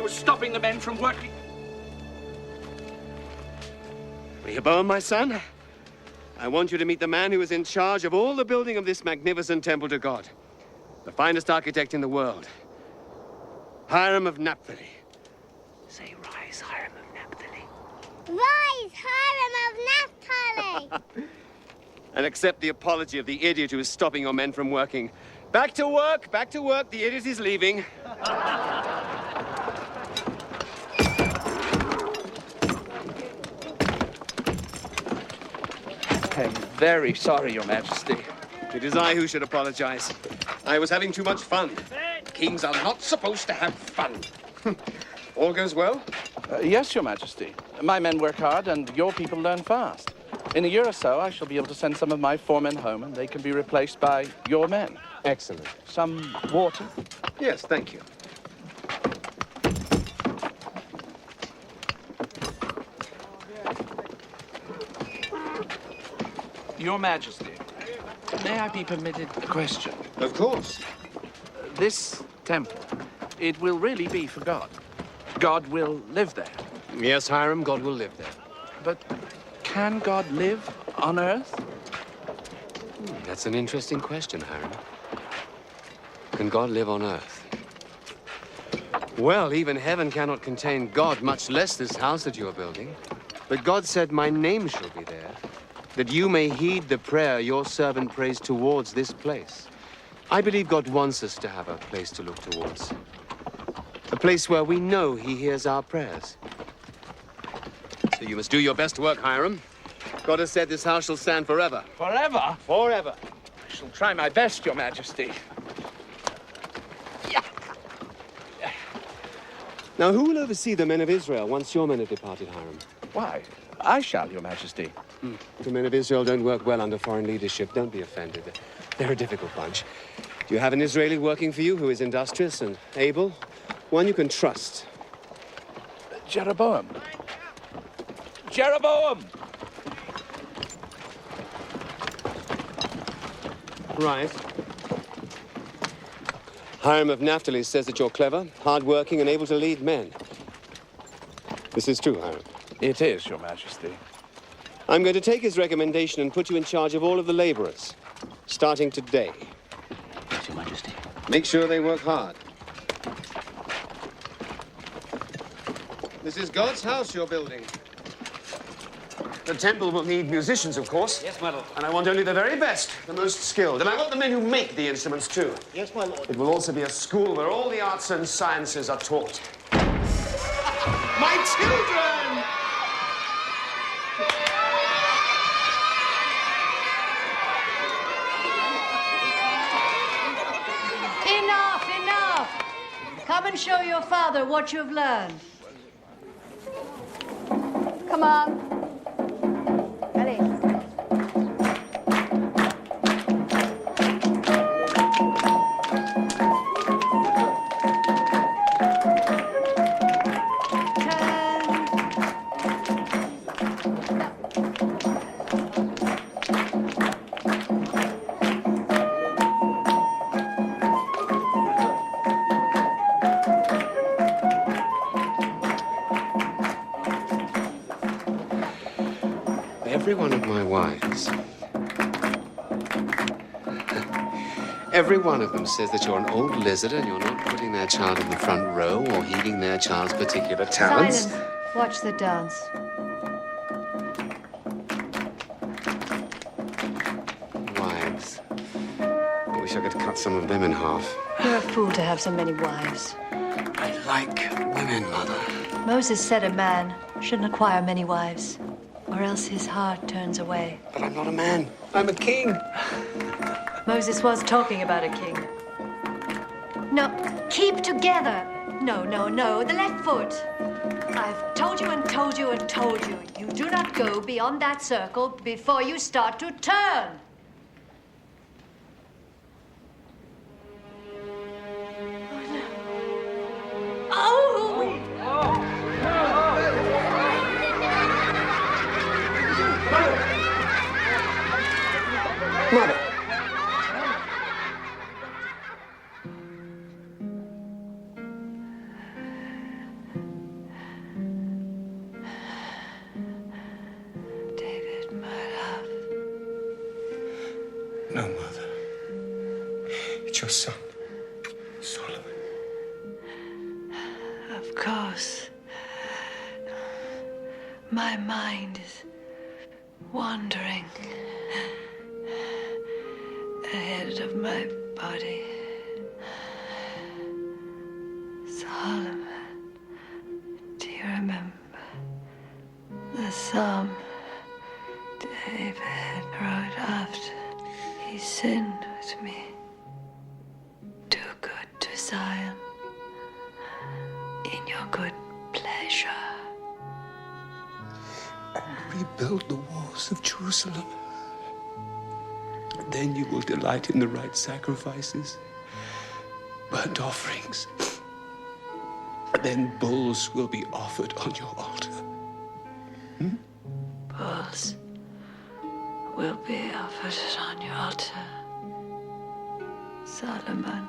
Who's stopping the men from working? Rehoboam, my son, I want you to meet the man who is in charge of all the building of this magnificent temple to God. The finest architect in the world. Hiram of Naphtali. Say, rise, Hiram of Naphtali. Rise, Hiram of Naphtali! And accept the apology of the idiot who is stopping your men from working. Back to work, back to work. The idiot is leaving. I'm very sorry, Your Majesty. It is I who should apologize. I was having too much fun. Kings are not supposed to have fun. All goes well? Yes, Your Majesty. My men work hard and your people learn fast. In a year or so, I shall be able to send some of my foremen home and they can be replaced by your men. Excellent. Some water? Yes, thank you. Your Majesty, may I be permitted a question? Of course. This temple, it will really be for God. God will live there. Yes, Hiram, God will live there. But can God live on earth? That's an interesting question, Hiram. Can God live on earth? Well, even heaven cannot contain God, much less this house that you are building. But God said, my name shall be there, that you may heed the prayer your servant prays towards this place. I believe God wants us to have a place to look towards. A place where we know he hears our prayers. So you must do your best work, Hiram. God has said this house shall stand forever. Forever? Forever. I shall try my best, Your Majesty. Now, who will oversee the men of Israel once your men have departed, Hiram? Why, I shall, Your Majesty. The men of Israel don't work well under foreign leadership. Don't be offended. They're a difficult bunch. Do you have an Israeli working for you who is industrious and able? One you can trust. Jeroboam. Jeroboam! Right. Hiram of Naphtali says that you're clever, hardworking, and able to lead men. This is true, Hiram. It is, Your Majesty. I'm going to take his recommendation and put you in charge of all of the laborers, starting today. Yes, Your Majesty. Make sure they work hard. This is God's house you're building. The temple will need musicians, of course. Yes, my lord. And I want only the very best, the most skilled. And I want the men who make the instruments, too. Yes, my lord. It will also be a school where all the arts and sciences are taught. My children! Enough! Come and show your father what you've learned. Come on. Allez. Every one of my wives, every one of them says that you're an old lizard and you're not putting their child in the front row or heeding their child's particular talents. Silence. Watch the dance. Wives. I wish I could cut some of them in half. You're a fool to have so many wives. I like women, Mother. Moses said a man shouldn't acquire many wives, or else his heart turns away. But I'm not a man. I'm a king. Moses was talking about a king. No, keep together. No, the left foot. I've told you and told you and told you. You do not go beyond that circle before you start to turn. Mother. about your son, Solomon? Of course. My mind is wandering ahead of my body. Solomon, do you remember the psalm David wrote after he sinned with me? Do good to Zion in your good pleasure. And rebuild the walls of Jerusalem. Then you will delight in the right sacrifices, burnt offerings. Then bulls will be offered on your altar. Bulls will be offered on your altar, Solomon.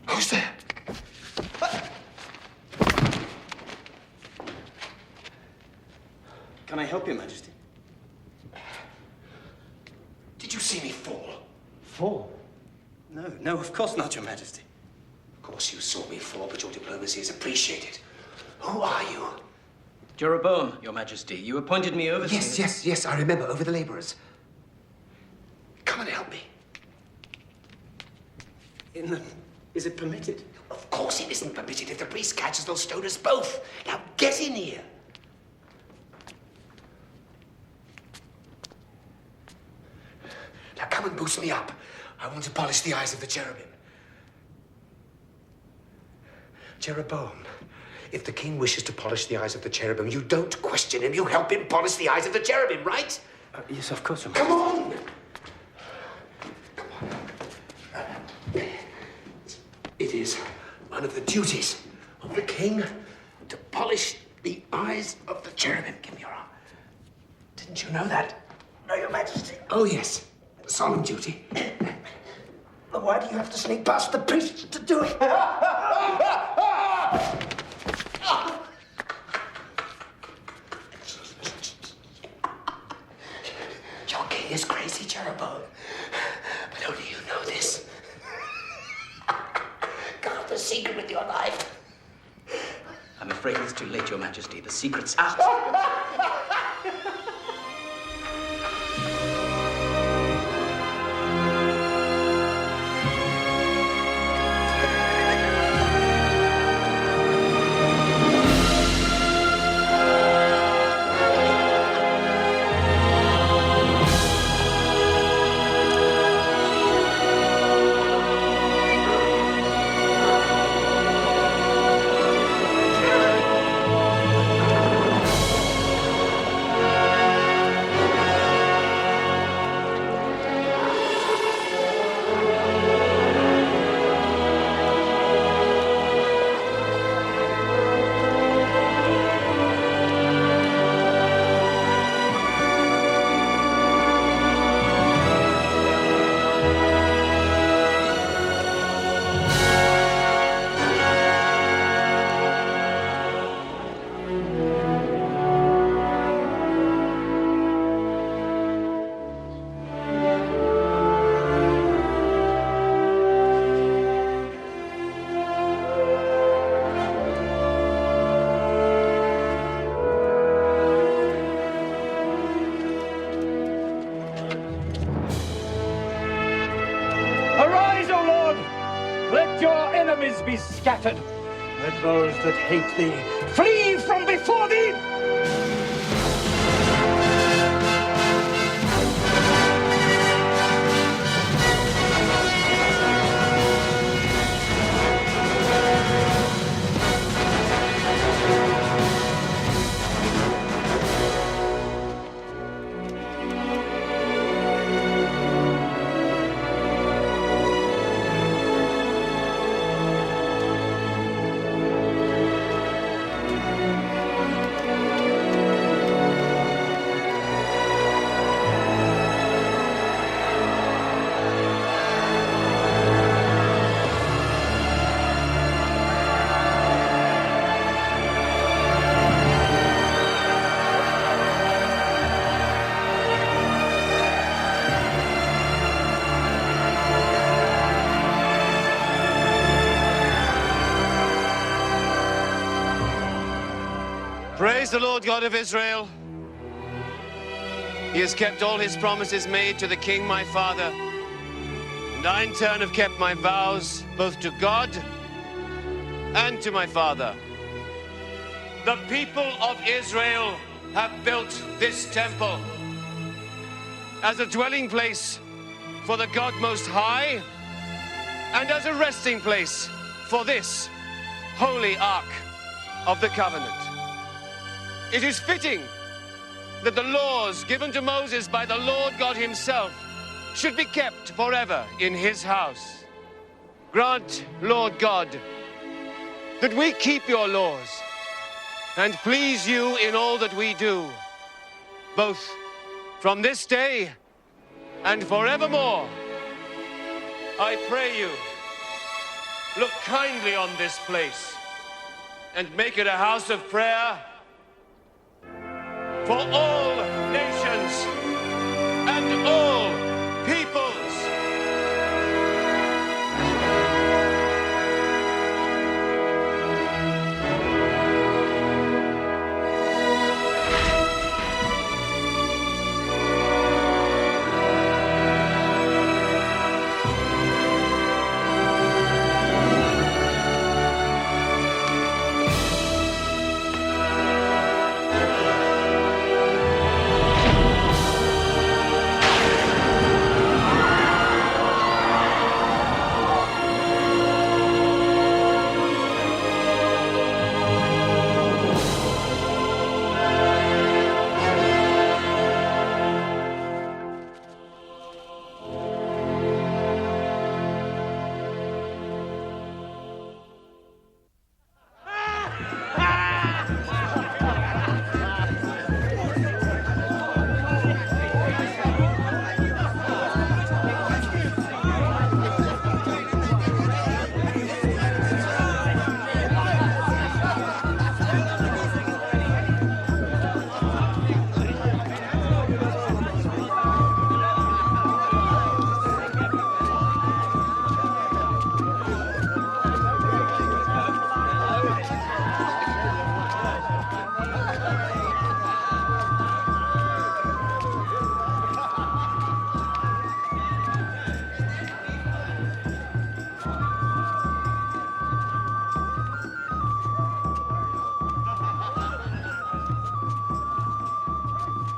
Who's there? Can I help you, Majesty? Did you see me fall? Fall? No, of course not, Your Majesty. Of course you saw me fall, but your diplomacy is appreciated. Who are you? Jeroboam, Your Majesty. You appointed me overseer. Yes, I remember. Over the laborers. Come and help me. Is it permitted? Of course it isn't permitted. If the priest catches, they'll stone us both. Now get in here. Now come and boost me up. I want to polish the eyes of the cherubim. Jeroboam, if the king wishes to polish the eyes of the cherubim, you don't question him. You help him polish the eyes of the cherubim, right? Yes, of course, Your Majesty. Come on! Come on. It is one of the duties of the king to polish the eyes of the cherubim. Give me your arm. Didn't you know that? No, Your Majesty. Oh, yes. Solemn duty. Why do you have to sneak past the priest to do it? Your king is crazy, Jeroboam. But only you know this. Guard the secret with your life. I'm afraid it's too late, Your Majesty. The secret's out. enemies be scattered. Let those that hate thee flee from before thee. Praise the Lord God of Israel. He has kept all his promises made to the king, my father. And I, in turn, have kept my vows both to God and to my father. The people of Israel have built this temple as a dwelling place for the God Most High and as a resting place for this holy Ark of the Covenant. It is fitting that the laws given to Moses by the Lord God himself should be kept forever in his house. Grant, Lord God, that we keep your laws and please you in all that we do, both from this day and forevermore. I pray you, look kindly on this place and make it a house of prayer for all nations and all peoples.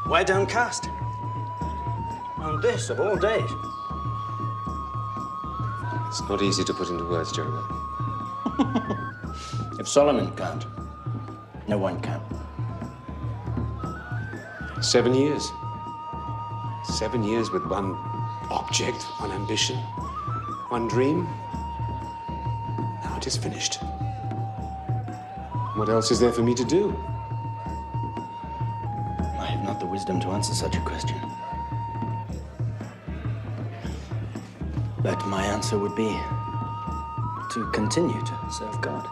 Why downcast? On this of all days. It's not easy to put into words, Jogo. If Solomon can't, no one can. 7 years. 7 years with one object, one ambition, one dream. Now it is finished. What else is there for me to do? I have not the wisdom to answer such a question. But my answer would be to continue to serve God.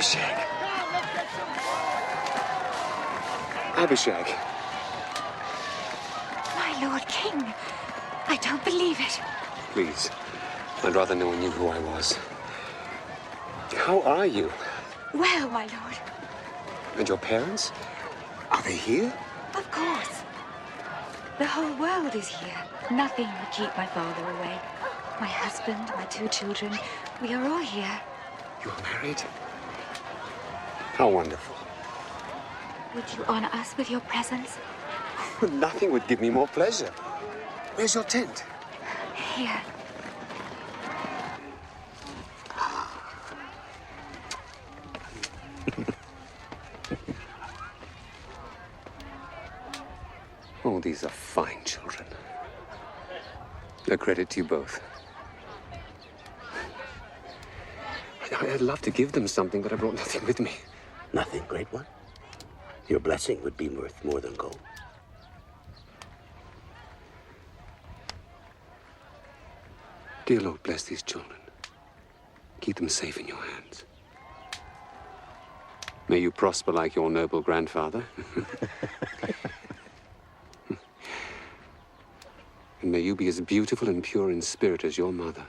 Abishag. Abishag. My Lord King, I don't believe it. Please, I'd rather no one knew who I was. How are you? Well, my lord. And your parents? Are they here? Of course. The whole world is here. Nothing will keep my father away. My husband, my 2 children, we are all here. You're married? How wonderful. Would you honor us with your presence? Nothing would give me more pleasure. Where's your tent? Here. Oh, these are fine children. A credit to you both. I'd love to give them something, but I brought nothing with me. Nothing, great one. Your blessing would be worth more than gold. Dear Lord, bless these children. Keep them safe in your hands. May you prosper like your noble grandfather. And may you be as beautiful and pure in spirit as your mother.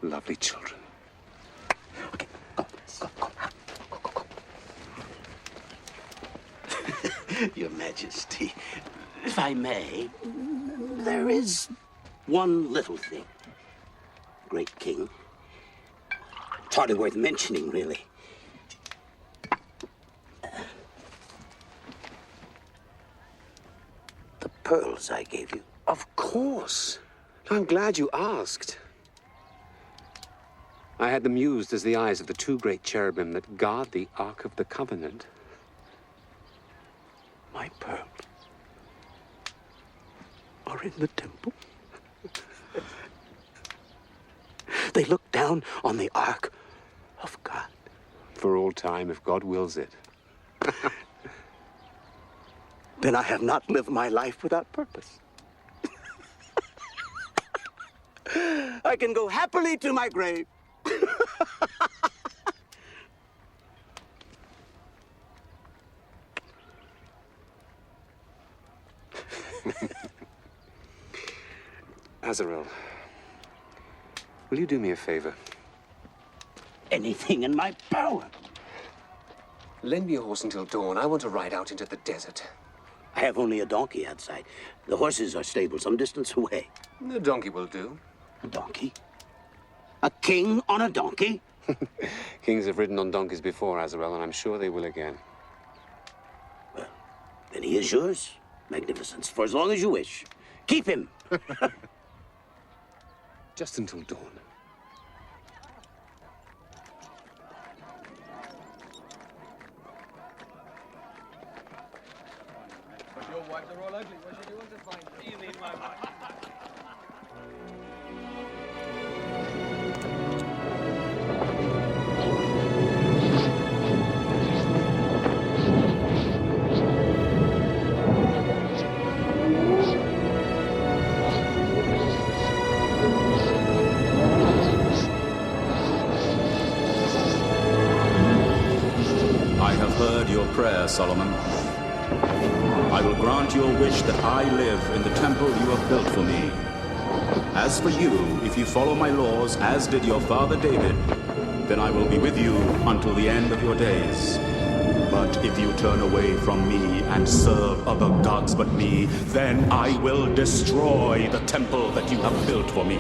Lovely children. Okay, go. Your Majesty, if I may, there is one little thing. Great King. It's hardly worth mentioning, really. The pearls I gave you. Of course. I'm glad you asked. I had them used as the eyes of the 2 great cherubim that guard the Ark of the Covenant. My pearls are in the temple. They look down on the Ark of God. For all time, if God wills it. Then I have not lived my life without purpose. I can go happily to my grave. Azarel, will you do me a favor? Anything in my power. Lend me a horse until dawn. I want to ride out into the desert. I have only a donkey outside. The horses are stabled some distance away. The donkey will do. A donkey? A king on a donkey? Kings have ridden on donkeys before, Azarel, and I'm sure they will again. Well, then he is yours, Magnificence, for as long as you wish. Keep him. Just until dawn. Solomon. I will grant your wish that I live in the temple you have built for me. As for you, if you follow my laws, as did your father David, then I will be with you until the end of your days. But if you turn away from me and serve other gods but me, then I will destroy the temple that you have built for me.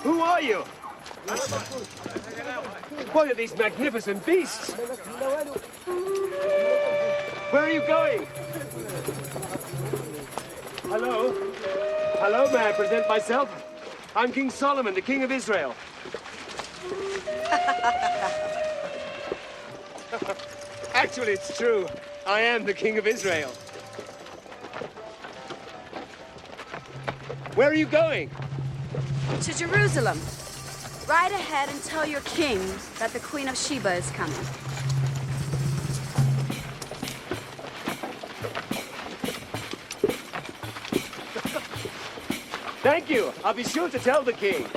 Who are you? What are these magnificent beasts? Where are you going? Hello? Hello, may I present myself? I'm King Solomon, the King of Israel. Actually, it's true. I am the King of Israel. Where are you going? To Jerusalem. Ride ahead and tell your king that the Queen of Sheba is coming. Thank you. I'll be sure to tell the king.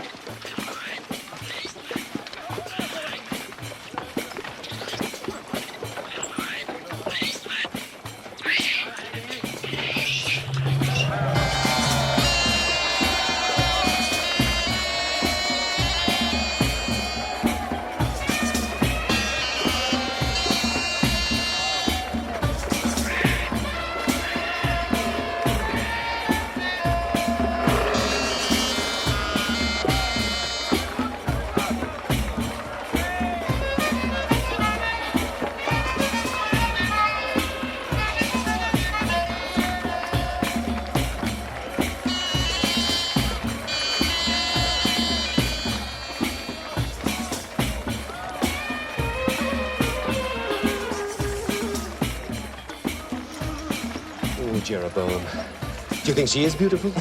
Jeroboam. Do you think she is beautiful?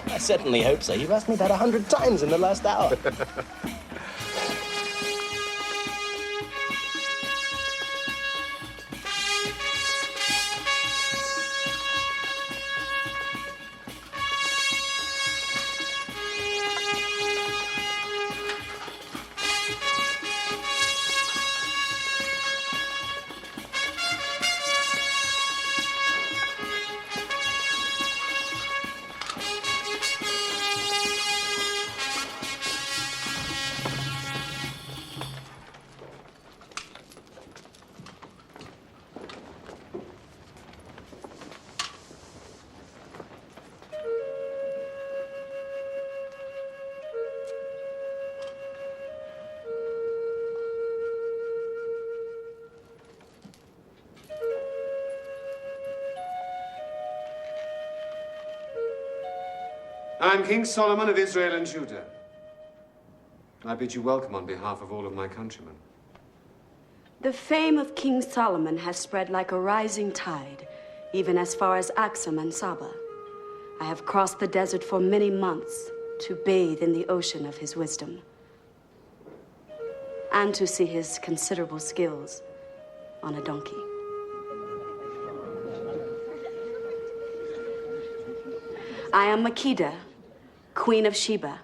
I certainly hope so. You've asked me that 100 times in the last hour. I'm King Solomon of Israel and Judah. I bid you welcome on behalf of all of my countrymen. The fame of King Solomon has spread like a rising tide, even as far as Axum and Saba. I have crossed the desert for many months to bathe in the ocean of his wisdom and to see his considerable skills on a donkey. I am Makeda, Queen of Sheba.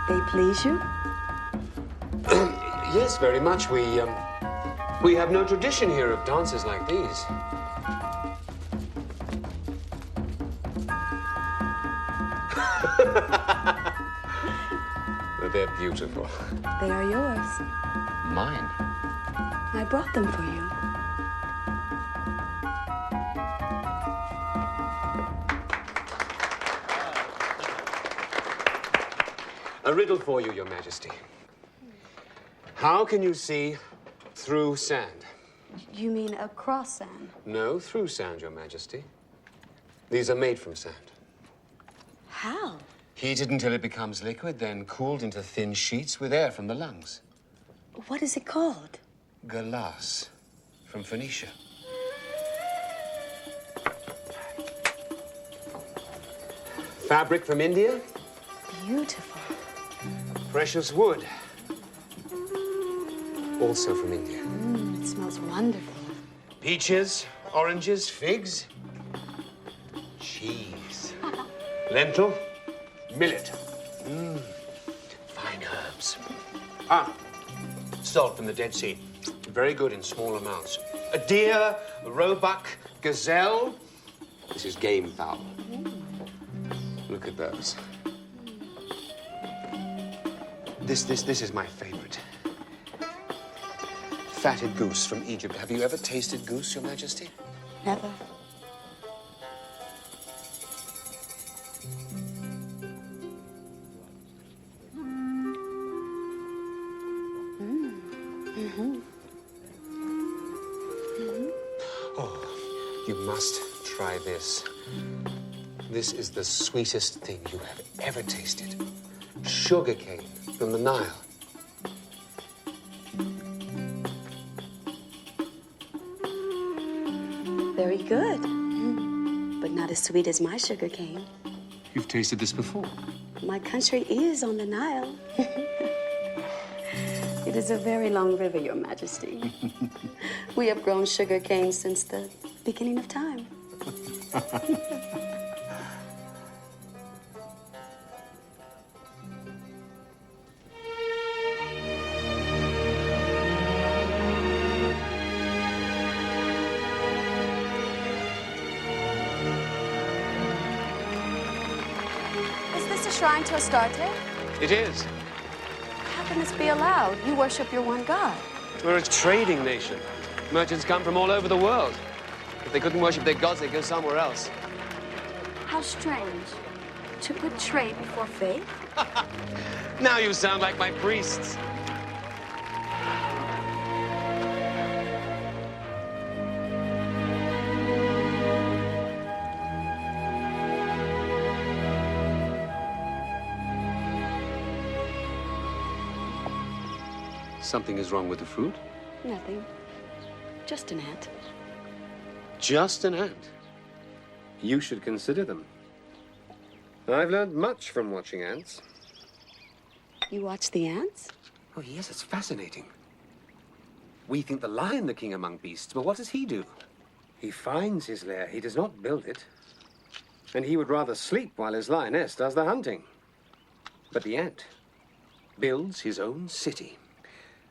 They please you? Yes, very much. We have no tradition here of dances like these. But they're beautiful. They are yours. Mine? I brought them for you. A riddle for you, Your Majesty. How can you see through sand? You mean across sand? No, through sand, Your Majesty. These are made from sand. How? Heated until it becomes liquid, then cooled into thin sheets with air from the lungs. What is it called? Glass, from Phoenicia. Fabric from India. Beautiful. Precious wood. Also from India. It smells wonderful. Peaches, oranges, figs. Cheese. Lentil. Millet. Fine herbs. Ah, salt from the Dead Sea. very good in small amounts. A deer, a roebuck, gazelle. This is game fowl. Look at those. This is my favorite. Fatted goose from Egypt. Have you ever tasted goose, Your Majesty? Never. Oh, you must try this. This is the sweetest thing you have ever tasted. Sugar cane from the Nile. Very good. But not as sweet as my sugar cane. You've tasted this before? My country is on the Nile. It is a very long river, Your Majesty. We have grown sugar cane since the beginning of time. Is this a shrine to Astarte? It is. How can this be allowed? You worship your one god. We're a trading nation. Merchants come from all over the world. If they couldn't worship their gods, they'd go somewhere else. How strange. To put trade before faith? Now you sound like my priests. Something is wrong with the fruit? Nothing. Just an ant. Just an ant. You should consider them. I've learned much from watching ants. You watch the ants? Oh, yes, it's fascinating. We think the lion the king among beasts, but what does he do? He finds his lair. He does not build it. And he would rather sleep while his lioness does the hunting. But the ant builds his own city.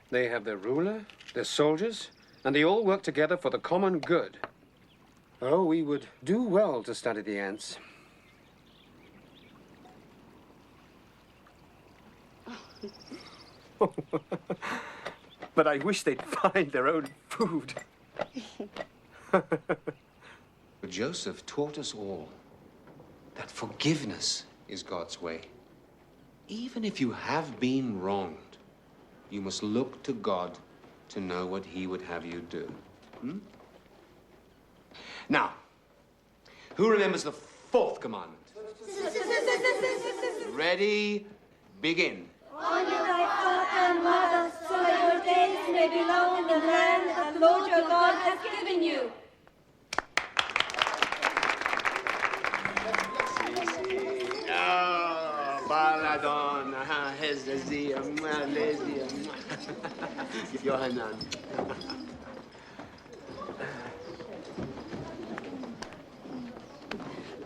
They have their ruler, their soldiers, and they all work together for the common good. Oh, we would do well to study the ants. But I wish they'd find their own food. Joseph taught us all that forgiveness is God's way. Even if you have been wronged, you must look to God to know what he would have you do. Now, who remembers the fourth commandment? Ready, begin. Honor thy father and mother, so that your days may be long in the land that the Lord your God has given you. Oh, Baladon, Hezazia, Malaysia, Yohanan.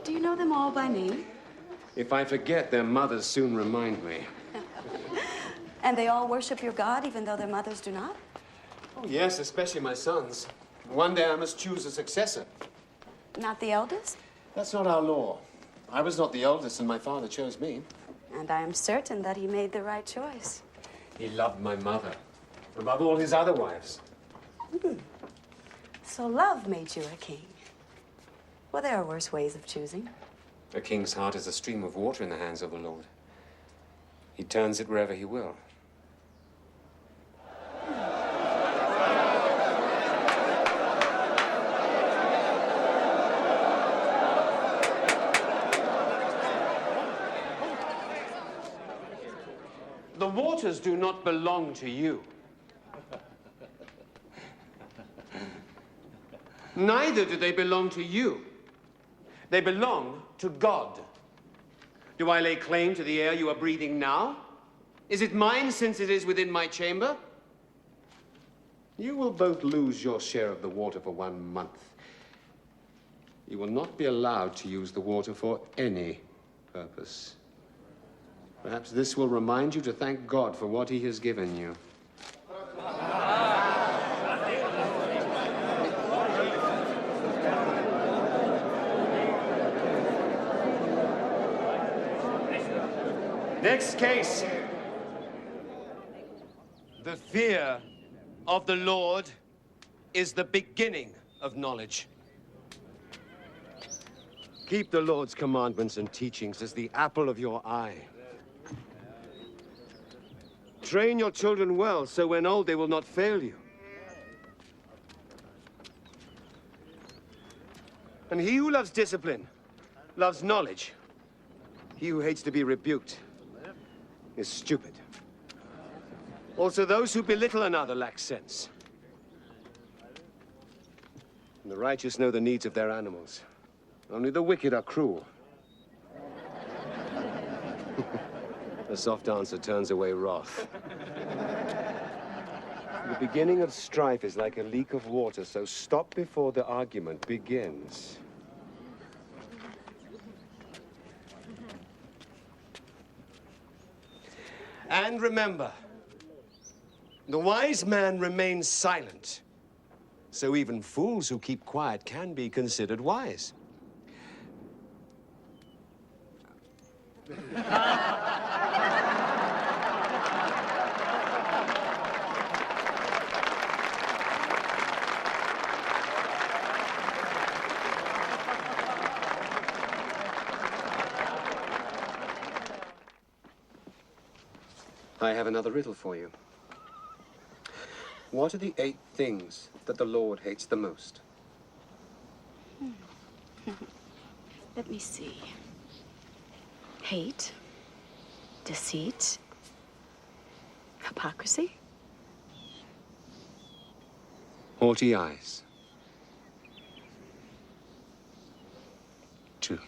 Do you know them all by name? If I forget, their mothers soon remind me. And they all worship your God, even though their mothers do not? Oh, yes, especially my sons. One day I must choose a successor. Not the eldest? That's not our law. I was not the eldest, and my father chose me. And I am certain that he made the right choice. He loved my mother above all his other wives. So love made you a king. Well, there are worse ways of choosing. A king's heart is a stream of water in the hands of the Lord. He turns it wherever he will. The waters do not belong to you. Neither do they belong to you. They belong to God. Do I lay claim to the air you are breathing now? Is it mine since it is within my chamber? You will both lose your share of the water for 1 month. You will not be allowed to use the water for any purpose. Perhaps this will remind you to thank God for what he has given you. Next case. The fear of the Lord is the beginning of knowledge. Keep the Lord's commandments and teachings as the apple of your eye. Train your children well, so when old they will not fail you. And he who loves discipline loves knowledge. He who hates to be rebuked is stupid. Also, those who belittle another lack sense. And the righteous know the needs of their animals. Only the wicked are cruel. A soft answer turns away wrath. The beginning of strife is like a leak of water, so stop before the argument begins. And remember, the wise man remains silent, so even fools who keep quiet can be considered wise. I have another riddle for you. What are the 8 things that the Lord hates the most? Let me see. Hate, deceit, hypocrisy, Haughty eyes. 2.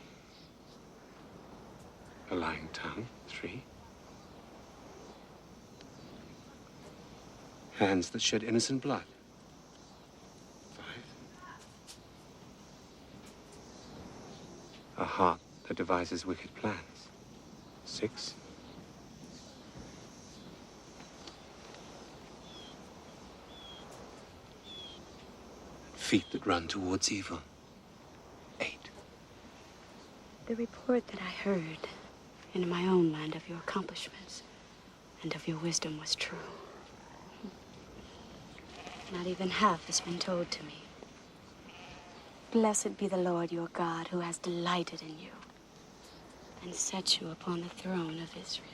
A lying tongue. 3. Hands that shed innocent blood. 5. A heart that devises wicked plans. 6. Feet that run towards evil. 8. The report that I heard in my own land of your accomplishments and of your wisdom was true. Not even half has been told to me. Blessed be the Lord your God, who has delighted in you and set you upon the throne of Israel.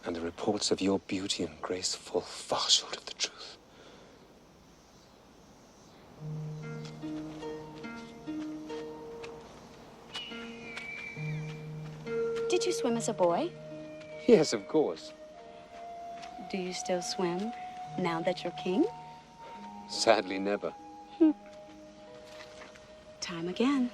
And the reports of your beauty and grace fall far short of the truth. Did you swim as a boy? Yes, of course. Do you still swim now that you're king? Sadly, never. Time again.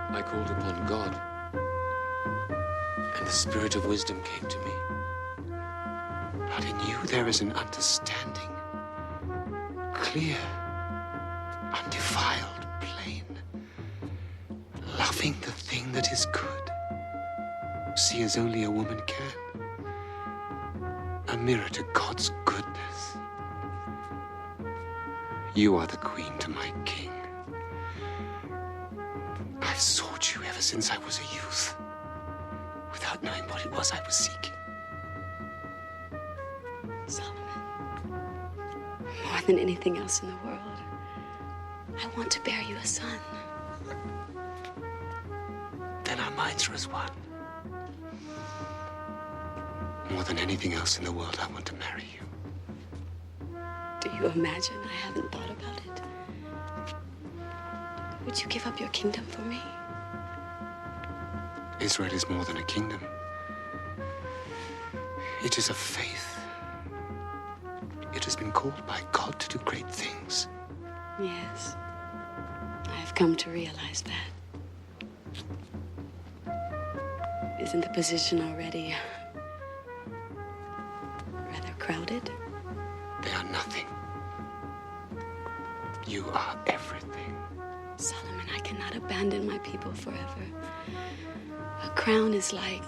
I called upon God, and the spirit of wisdom came to me. But in you there is an understanding, clear, undefiled, plain, loving the thing that is good. See as only a woman can, a mirror to God's goodness. You are the queen to my king. I've sought you ever since I was a youth, without knowing what it was I was seeking. Solomon, more than anything else in the world, I want to bear you a son. Then our minds are as one. More than anything else in the world, I want to marry you. Do you imagine I haven't thought about it? Would you give up your kingdom for me? Israel is more than a kingdom. It is a faith. It has been called by God to do great things. Yes, I have come to realize that. Isn't the position already rather crowded? They are nothing. You are everything. Solomon, I cannot abandon my people forever. A crown is like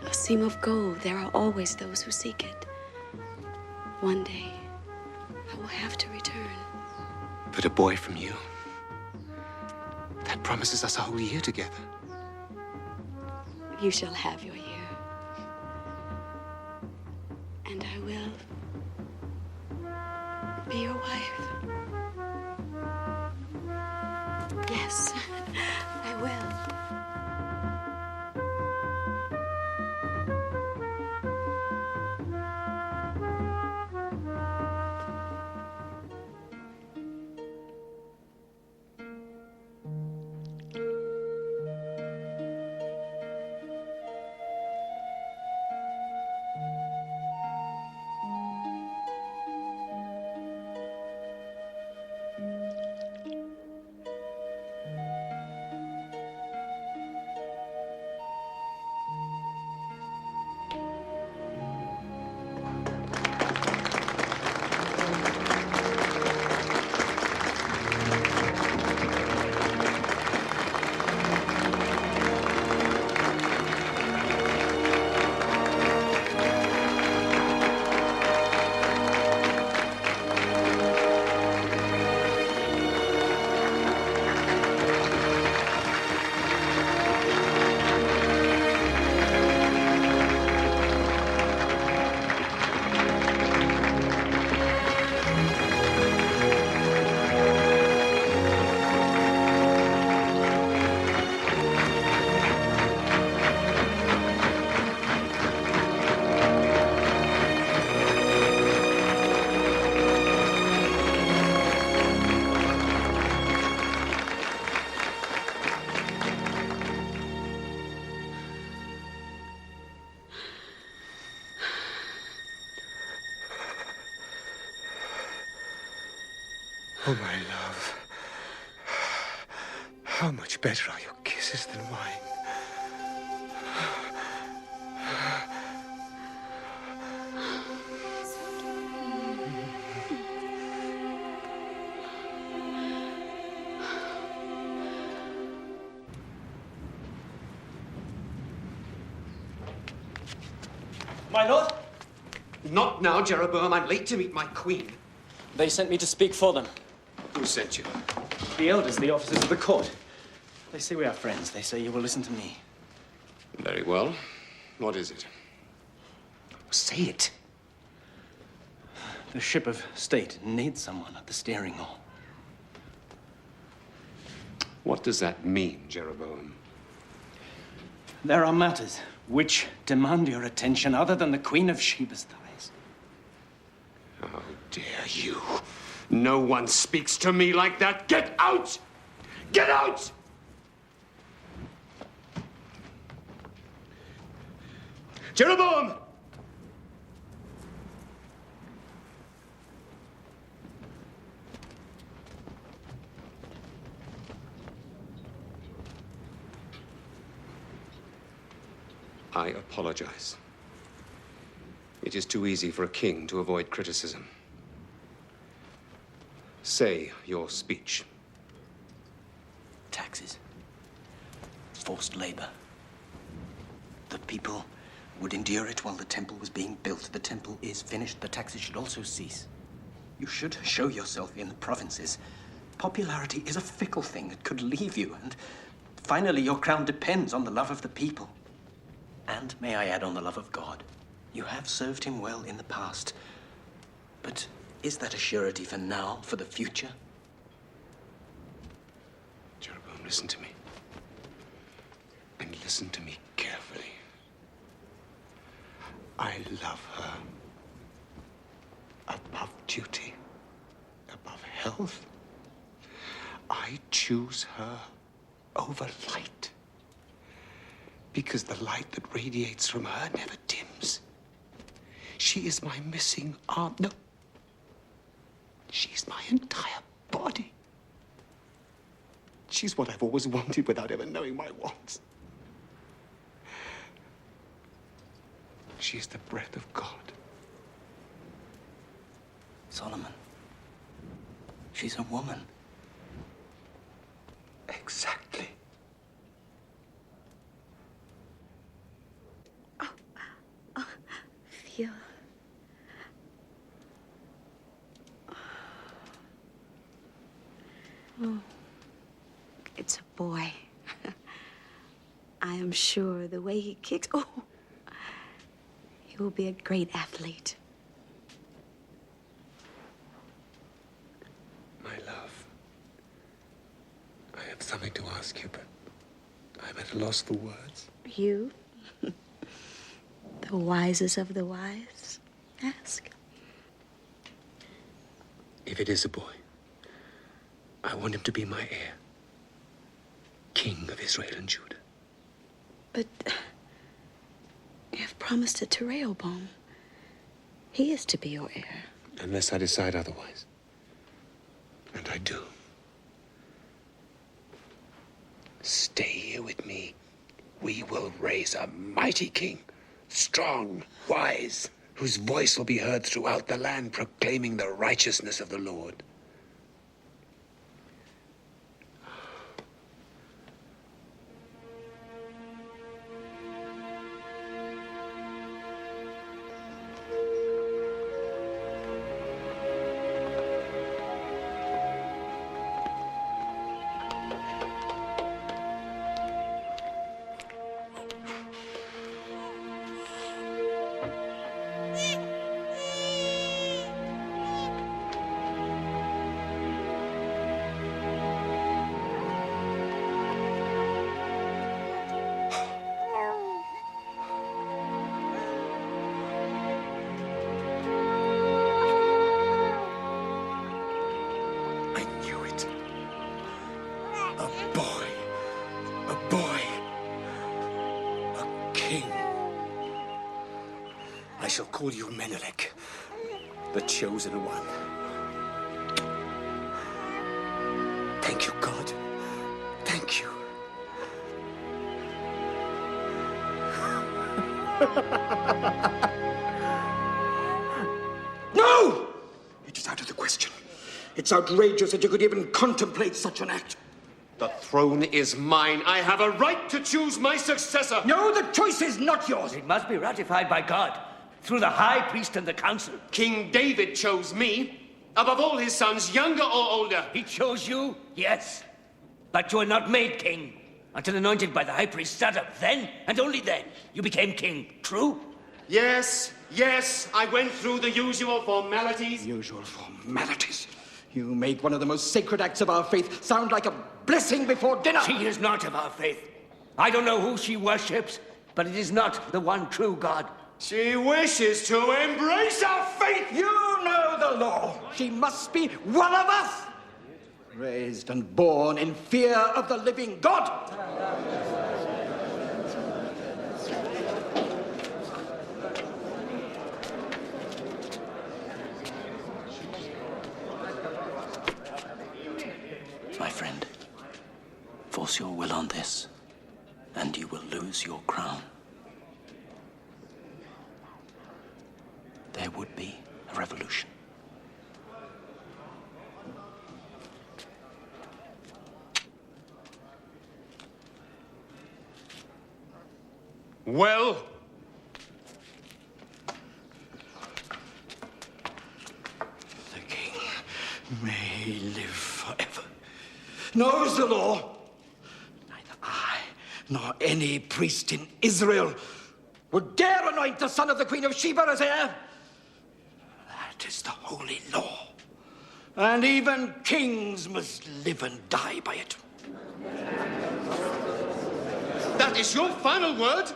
a seam of gold. There are always those who seek it. One day, I will have to return. But a boy from you, that promises us a whole year together. You shall have your year. And I will be your wife. Yes, I will. Oh, my love. How much better are your kisses than mine? My lord? Not now, Jeroboam. I'm late to meet my queen. They sent me to speak for them. Who sent you? The elders, the officers of the court. They say we are friends. They say you will listen to me. Very well. What is it? Say it. The ship of state needs someone at the steering oar. What does that mean, Jeroboam? There are matters which demand your attention other than the Queen of Sheba's thighs. How dare you? No one speaks to me like that. Get out! Get out! Jeroboam! I apologize. It is too easy for a king to avoid criticism. Say your speech. Taxes. Forced labor. The people would endure it while the temple was being built. The temple is finished. The taxes should also cease. You should show yourself in the provinces. Popularity is a fickle thing. It could leave you, and finally your crown depends on the love of the people. And, may I add, on the love of God. You have served him well in the past. But is that a surety for now, for the future? Jeroboam, listen to me. And listen to me carefully. I love her above duty, above health. I choose her over light. Because the light that radiates from her never dims. She is my missing arm. No. She's my entire body. She's what I've always wanted without ever knowing my wants. She's the breath of God. Solomon, she's a woman. Exactly. Feel. Oh, it's a boy. I am sure the way he kicks. Oh, he will be a great athlete. My love, I have something to ask you, but I'm at a loss for words. You, the wisest of the wise, ask. If it is a boy, I want him to be my heir. King of Israel and Judah. But you have promised it to Rehoboam. He is to be your heir. Unless I decide otherwise. And I do. Stay here with me. We will raise a mighty king. Strong, wise, whose voice will be heard throughout the land, proclaiming the righteousness of the Lord. I shall call you Menelik, the chosen one. Thank you, God. Thank you. No! It is out of the question. It's outrageous that you could even contemplate such an act. The throne is mine. I have a right to choose my successor. No, the choice is not yours. It must be ratified by God, through the high priest and the council. King David chose me, above all his sons, younger or older. He chose you, yes. But you were not made king until anointed by the high priest Zadok. Then, and only then, you became king. True? Yes, yes, I went through the usual formalities. Usual formalities? You make one of the most sacred acts of our faith sound like a blessing before dinner. She is not of our faith. I don't know who she worships, but it is not the one true God. She wishes to embrace our faith. You know the law. She must be one of us. Raised and born in fear of the living God. My friend, force your will on this, and you will lose your crown. There would be a revolution. Well, the king may live forever. Knows the law. Neither I nor any priest in Israel would dare anoint the son of the Queen of Sheba as heir? That is the holy law. And even kings must live and die by it. That is your final word?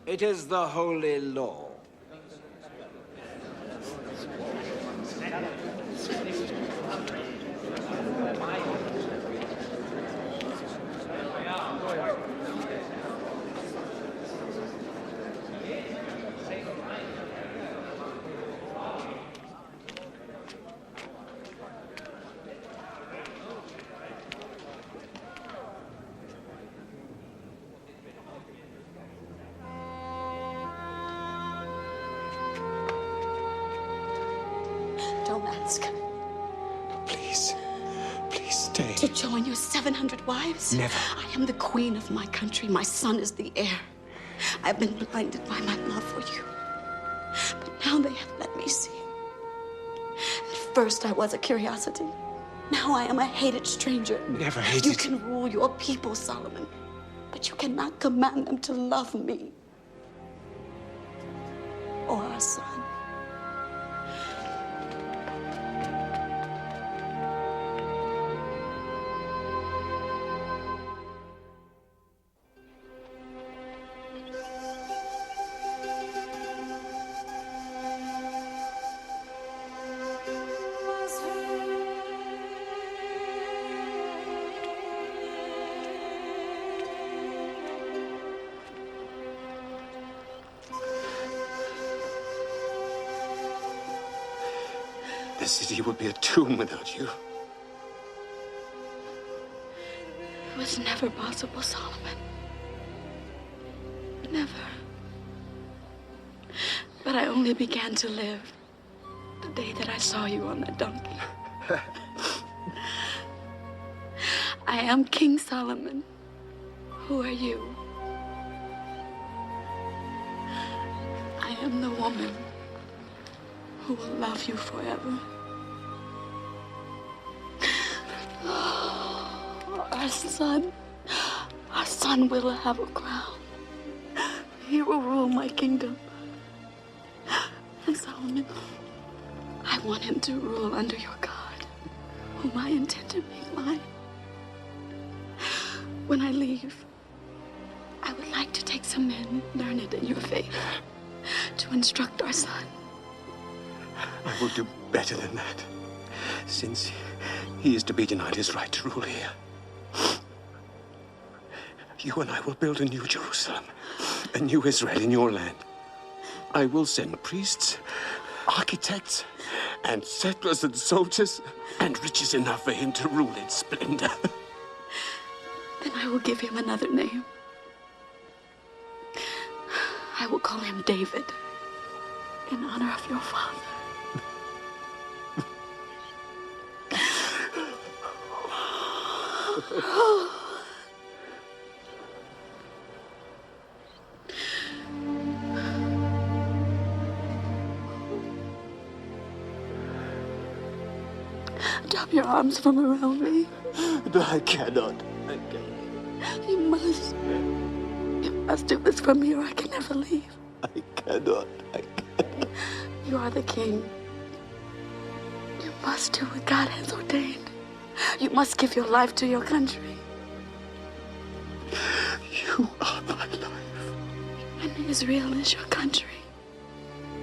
It is the holy law. Don't ask. Please stay. To join your 700 wives? Never. I am the queen of my country. My son is the heir. I've been blinded by my love for you. But now they have let me see. At first I was a curiosity. Now I am a hated stranger. Never hated. You can rule your people, Solomon, but you cannot command them to love me or our son. This city would be a tomb without you. It was never possible, Solomon. Never. But I only began to live the day that I saw you on that donkey. I am King Solomon. Who are you? I am the woman who will love you forever. Our son will have a crown. He will rule my kingdom. And Solomon, I want him to rule under your God, whom I intend to make mine. When I leave, I would like to take some men learned in your faith to instruct our son. I will do better than that, since he is to be denied his right to rule here. You and I will build a new Jerusalem, a new Israel in your land. I will send priests, architects, and settlers and soldiers, and riches enough for him to rule in splendor. Then I will give him another name. I will call him David, in honor of your father. Drop your arms from around me. I cannot. You must. You must do this for me or I can never leave. I cannot. You are the king. You must do what God has ordained. You must give your life to your country. You are my life. And Israel is your country.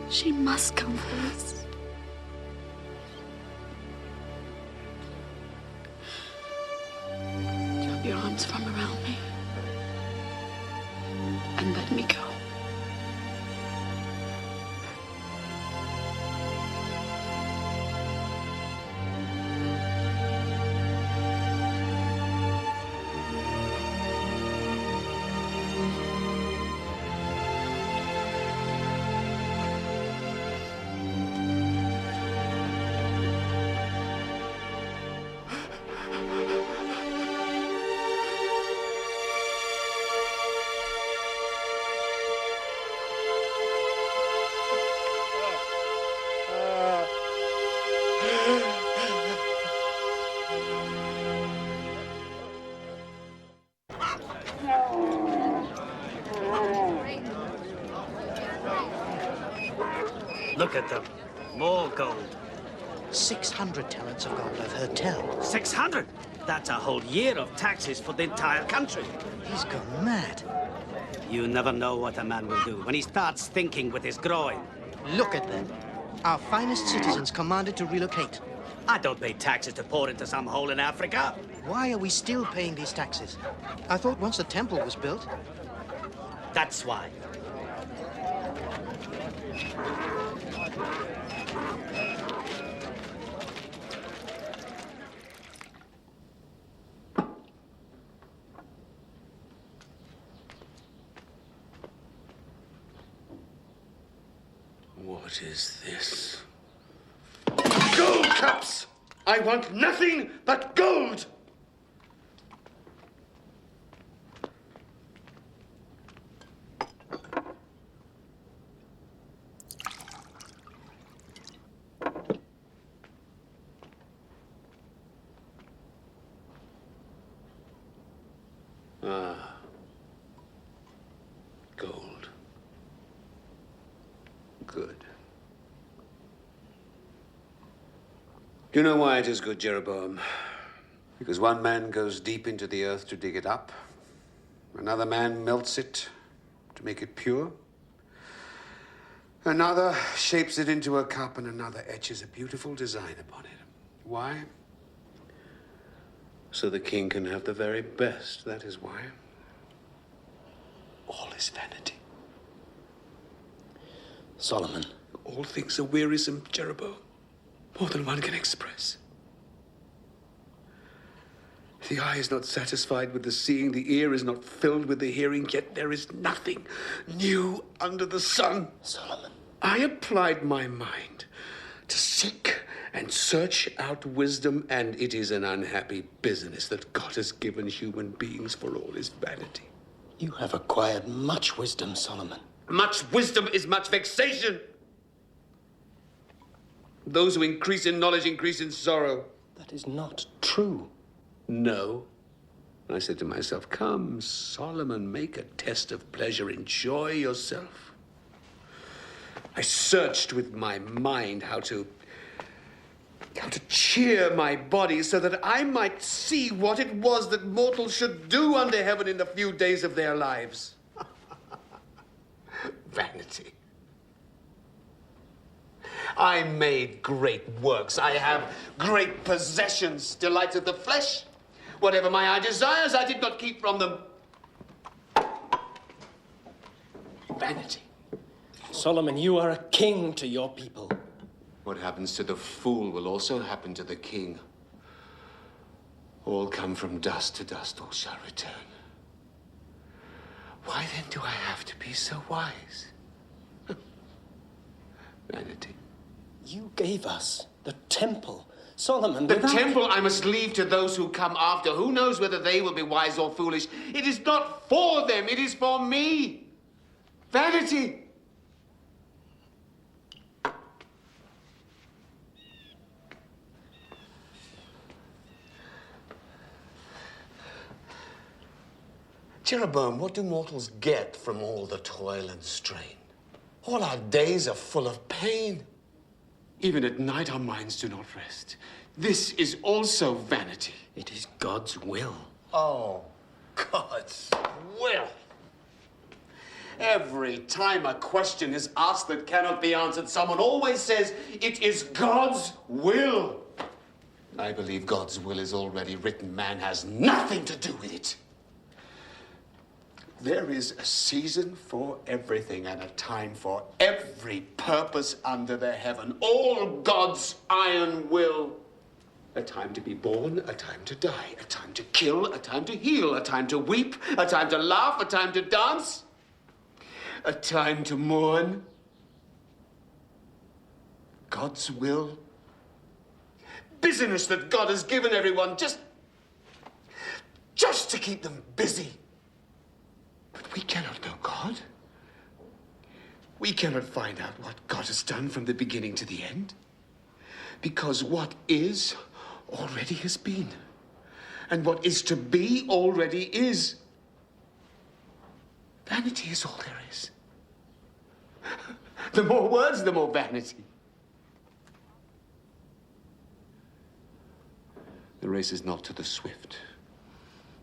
She must come first. Drop your arms from around me and let me go. at them. More gold. 600 talents of gold, I've heard tell. 600? That's a whole year of taxes for the entire country. He's gone mad. You never know what a man will do when he starts thinking with his groin. Look at them. Our finest citizens commanded to relocate. I don't pay taxes to pour into some hole in Africa. Why are we still paying these taxes? I thought once the temple was built... That's why. What is this? Gold cups! I want nothing but gold! Ah. Gold. Good. Do you know why it is good, Jeroboam? Because one man goes deep into the earth to dig it up. Another man melts it to make it pure. Another shapes it into a cup, and another etches a beautiful design upon it. Why? So the king can have the very best, that is why. All is vanity. Solomon. All things are wearisome, Jeroboam. More than one can express. The eye is not satisfied with the seeing, the ear is not filled with the hearing, yet there is nothing new under the sun. Solomon. I applied my mind to seek and search out wisdom, and it is an unhappy business that God has given human beings for all his vanity. You have acquired much wisdom, Solomon. Much wisdom is much vexation. Those who increase in knowledge increase in sorrow. That is not true. No. I said to myself, come, Solomon, make a test of pleasure. Enjoy yourself. I searched with my mind how to cheer my body so that I might see what it was that mortals should do under heaven in the few days of their lives. Vanity. I made great works. I have great possessions, delights of the flesh. Whatever my eye desires, I did not keep from them. Vanity. Solomon, you are a king to your people. What happens to the fool will also happen to the king. All come from dust to dust, all shall return. Why then do I have to be so wise? Vanity. You gave us the temple. Solomon, The temple I must leave to those who come after. Who knows whether they will be wise or foolish? It is not for them, it is for me. Vanity. Jeroboam, what do mortals get from all the toil and strain? All our days are full of pain. Even at night, our minds do not rest. This is also vanity. It is God's will. Oh, God's will. Every time a question is asked that cannot be answered, someone always says, it is God's will. I believe God's will is already written. Man has nothing to do with it. There is a season for everything and a time for every purpose under the heaven. All God's iron will. A time to be born, a time to die, a time to kill, a time to heal, a time to weep, a time to laugh, a time to dance, a time to mourn. God's will. Business that God has given everyone just to keep them busy. But we cannot know God. We cannot find out what God has done from the beginning to the end. Because what is already has been. And what is to be already is. Vanity is all there is. The more words, the more vanity. The race is not to the swift,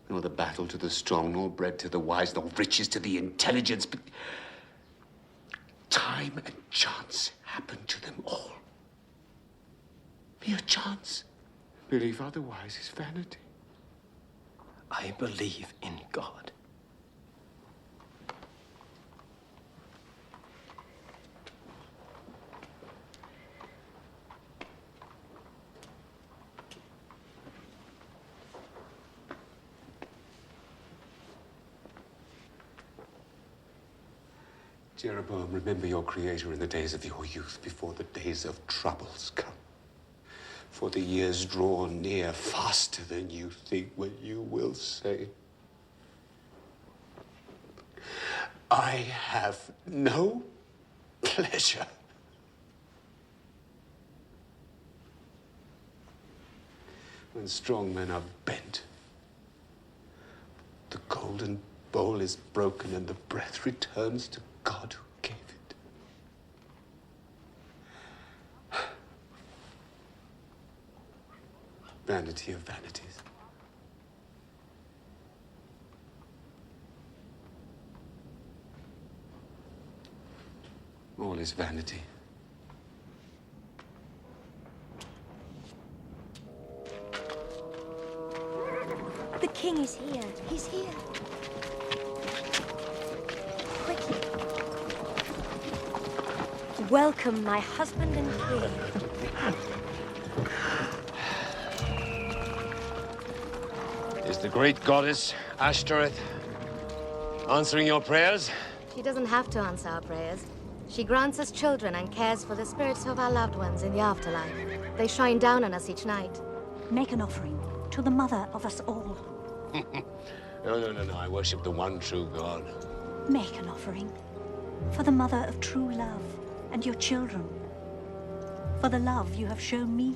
nor the battle to the strong, nor bread to the wise, nor riches to the intelligent, but time and chance happen to them all. Mere chance. Belief otherwise is vanity. I believe in God. Jeroboam, remember your Creator in the days of your youth, before the days of troubles come. For the years draw near faster than you think when you will say, I have no pleasure. When strong men are bent, the golden bowl is broken and the breath returns to God who gave it. Vanity of vanities. All is vanity. The king is here. He's here. Quickly. Welcome, my husband and king. Is the great goddess Ashtoreth answering your prayers? She doesn't have to answer our prayers. She grants us children and cares for the spirits of our loved ones in the afterlife. They shine down on us each night. Make an offering to the mother of us all. No. I worship the one true God. Make an offering for the mother of true love and your children. For the love you have shown me.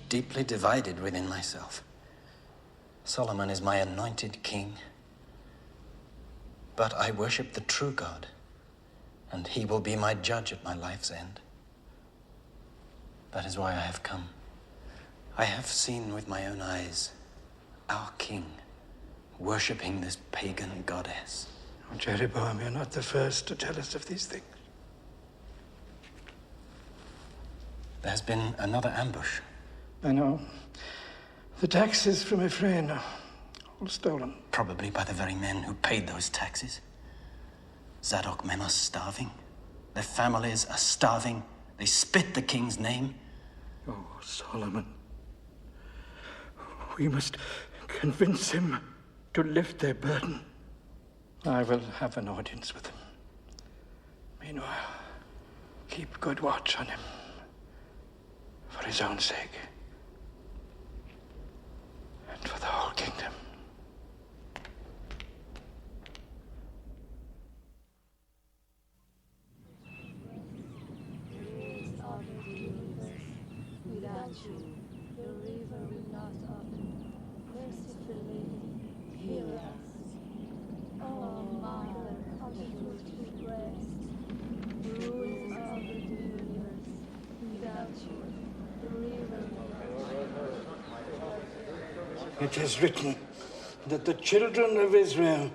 Deeply divided within myself. Solomon is my anointed king, but I worship the true God, and he will be my judge at my life's end. That is why I have come. I have seen with my own eyes our king worshipping this pagan goddess. Oh, Jeroboam, you're not the first to tell us of these things. There's been another ambush. I know. The taxes from Ephraim are all stolen. Probably by the very men who paid those taxes. Zadok men are starving. Their families are starving. They spit the king's name. Oh, Solomon. We must convince him to lift their burden. I will have an audience with him. Meanwhile, keep good watch on him. For his own sake. And for the whole kingdom. Without you, the river will not open. Mercifully, heal us. Oh, Mother of the fruitful breast, rule of the universe. Without you, the river will not open. It is written that the children of Israel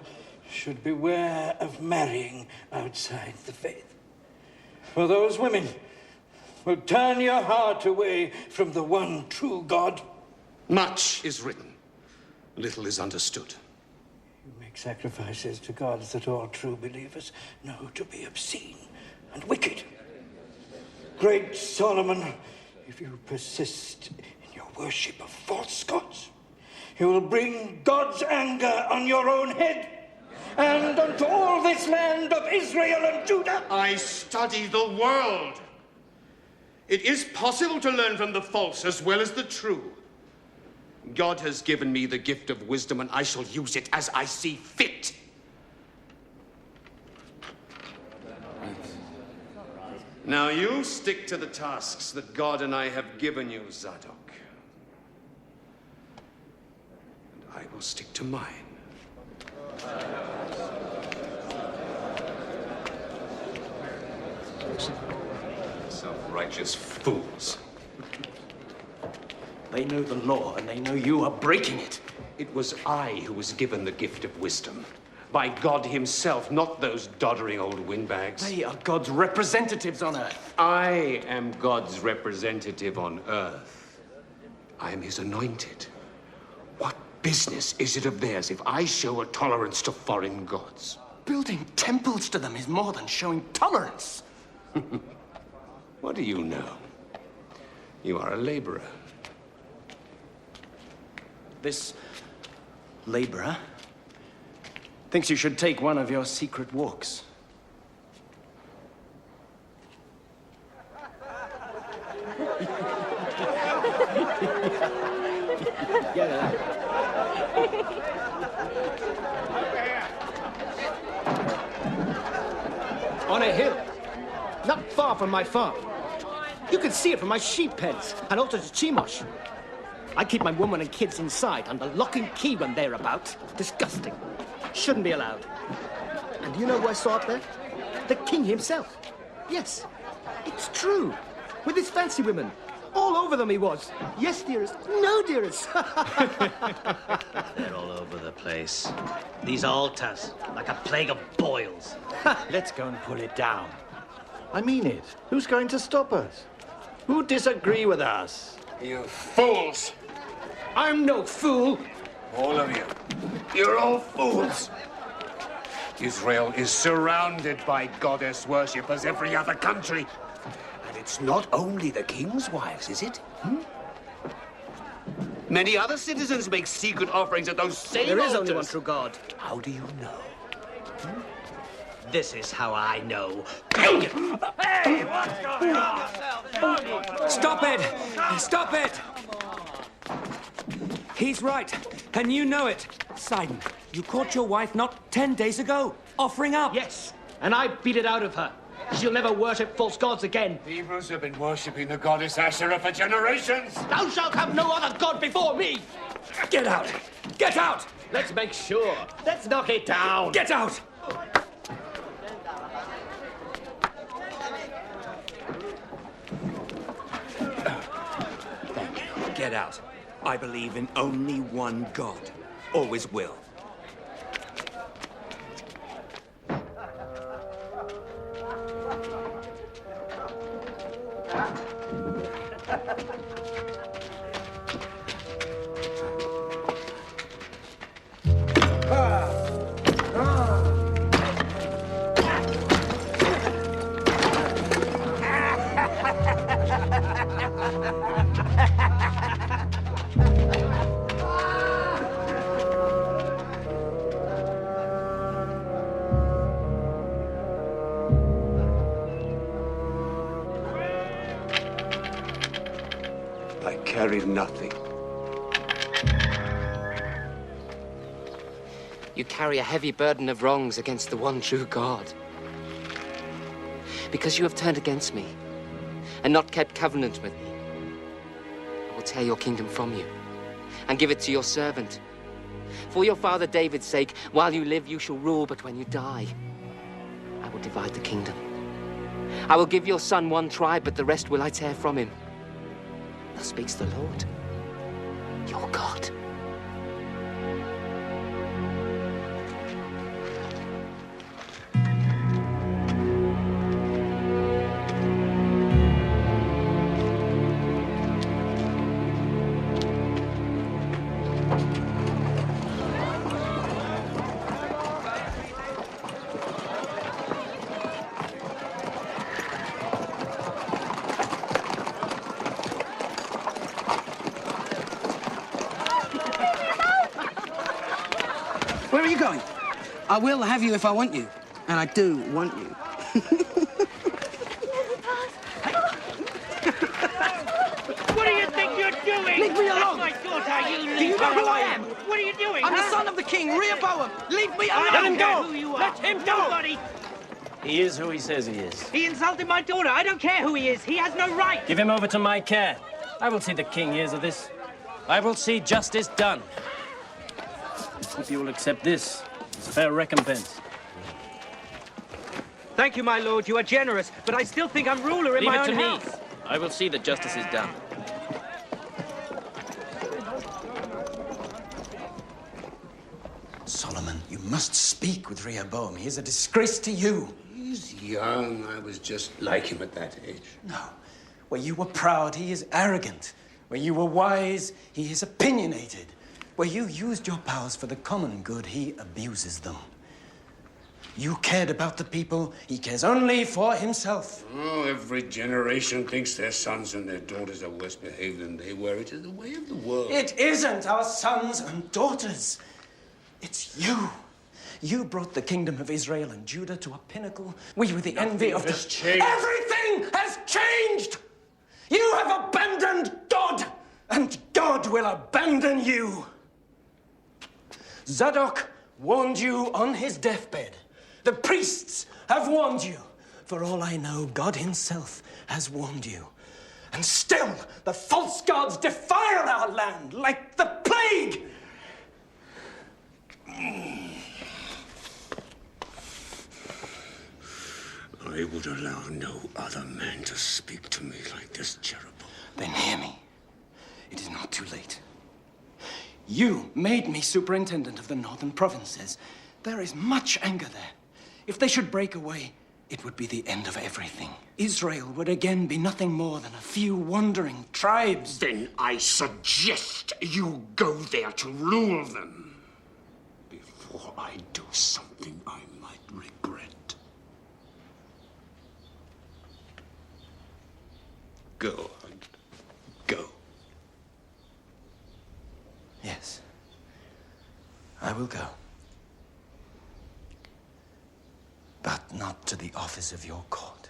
should beware of marrying outside the faith. For those women, will turn your heart away from the one true God. Much is written, little is understood. You make sacrifices to gods that all true believers know to be obscene and wicked. Great Solomon, if you persist in your worship of false gods, you will bring God's anger on your own head and unto all this land of Israel and Judah. I study the world. It is possible to learn from the false as well as the true. God has given me the gift of wisdom, and I shall use it as I see fit. Now you stick to the tasks that God and I have given you, Zadok. And I will stick to mine. Self-righteous fools. They know the law, and they know you are breaking it. It was I who was given the gift of wisdom. By God himself, not those doddering old windbags. They are God's representatives on earth. I am God's representative on earth. I am his anointed. What business is it of theirs if I show a tolerance to foreign gods? Building temples to them is more than showing tolerance. What do you know? You are a laborer. This laborer thinks you should take one of your secret walks. On a hill, not far from my farm. You can see it from my sheep pens and also to Chimosh. I keep my woman and kids inside under lock and key when they're about. Disgusting. Shouldn't be allowed. And you know who I saw up there? The king himself. Yes, it's true. With his fancy women. All over them he was. Yes, dearest. No, dearest. They're all over the place. These altars, like a plague of boils. Let's go and pull it down. I mean it. Who's going to stop us? Who disagree with us? You fools! I'm no fool. All of you. You're all fools. Israel is surrounded by goddess worship as every other country. And it's not only the king's wives, is it? Many other citizens make secret offerings at those same There is altars. only one true God. How do you know? This is how I know. Hey, what's going on? Stop it! Stop it! He's right, and you know it. Sidon, you caught your wife not 10 days ago, offering up. Yes, and I beat it out of her. She'll never worship false gods again. The Hebrews have been worshipping the goddess Asherah for generations. Thou shalt have no other god before me. Get out! Get out! Let's make sure. Let's knock it down. Get out! Get out. I believe in only one God. Always will. I carry nothing. You carry a heavy burden of wrongs against the one true God. Because you have turned against me and not kept covenant with me, I will tear your kingdom from you and give it to your servant. For your father David's sake, while you live, you shall rule, but when you die, I will divide the kingdom. I will give your son one tribe, but the rest will I tear from him. Thus speaks the Lord, your God. are you going? I will have you if I want you. And I do want you. What do you think you're doing? Leave me alone! That's my daughter, you Do you know who I am? What are you doing? I'm the son of the king, Rehoboam. Leave me alone! Let him go! Who you are. Let him go! Nobody. He is who he says he is. He insulted my daughter. I don't care who he is. He has no right. Give him over to my care. I will see the king hears of this. I will see justice done. Hope you will accept this as a fair recompense. Thank you, my lord. You are generous, but I still think I'm ruler in my own house. Leave it to me. I will see that justice is done. Solomon, you must speak with Rehoboam. He is a disgrace to you. He's young. I was just like him at that age. No. Where you were proud, he is arrogant. Where you were wise, he is opinionated. Where you used your powers for the common good, he abuses them. You cared about the people, he cares only for himself. Oh, every generation thinks their sons and their daughters are worse behaved than they were. It is the way of the world. It isn't our sons and daughters. It's you. You brought the kingdom of Israel and Judah to a pinnacle. We were the envy of the... changed. Everything has changed! You have abandoned God, and God will abandon you. Zadok warned you on his deathbed. The priests have warned you. For all I know, God himself has warned you. And still, the false gods defile our land like the plague. I would allow no other man to speak to me like this, Jeroboam. Then hear me. It is not too late. You made me superintendent of the northern provinces. There is much anger there. If they should break away, it would be the end of everything. Israel would again be nothing more than a few wandering tribes. Then I suggest you go there to rule them. Before I do something I might regret. Go on. Go. Yes. I will go. But not to the office of your court.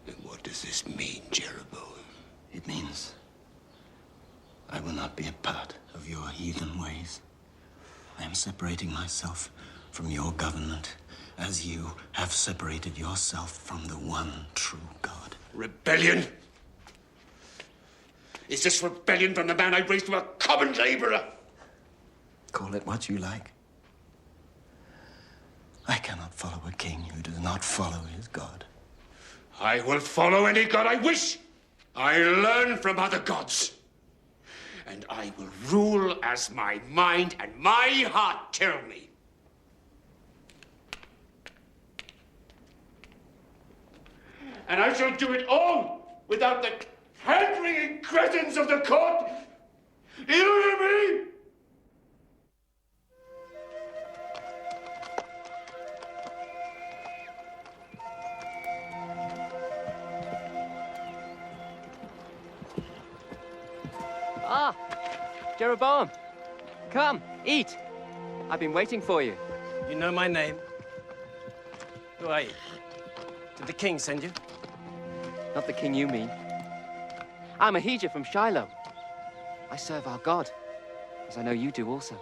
And what does this mean, Jeroboam? It means I will not be a part of your heathen ways. I am separating myself from your government as you have separated yourself from the one true God. Rebellion? Is this rebellion from the man I raised to a common laborer? Call it what you like. I cannot follow a king who does not follow his God. I will follow any god I wish. I learn from other gods. And I will rule as my mind and my heart tell me. And I shall do it all without the hand-wringing cretins of the court. Do you hear me? Ah, Jeroboam, come, eat. I've been waiting for you. You know my name? Who are you? Did the king send you? Not the king you mean. I'm Ahijah from Shiloh. I serve our God, as I know you do also.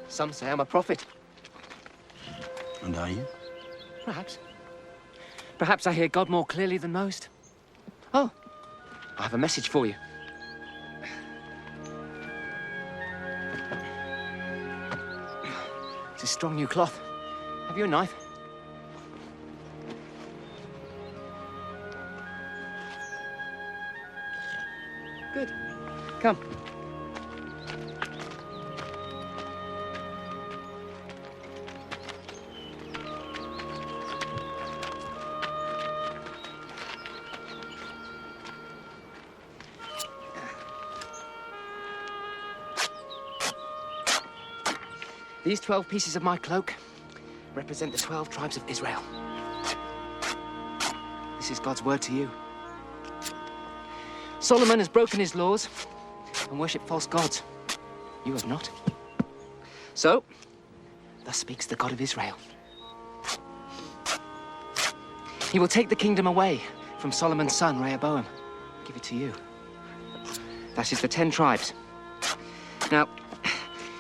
Some say I'm a prophet. And are you? Perhaps. Perhaps I hear God more clearly than most. Oh, I have a message for you. It's a strong new cloth. Have you a knife? Good. Come. These 12 pieces of my cloak represent the 12 tribes of Israel. This is God's word to you. Solomon has broken his laws and worshipped false gods. You have not. So, thus speaks the God of Israel. He will take the kingdom away from Solomon's son, Rehoboam. Give it to you. That is the 10 tribes. Now,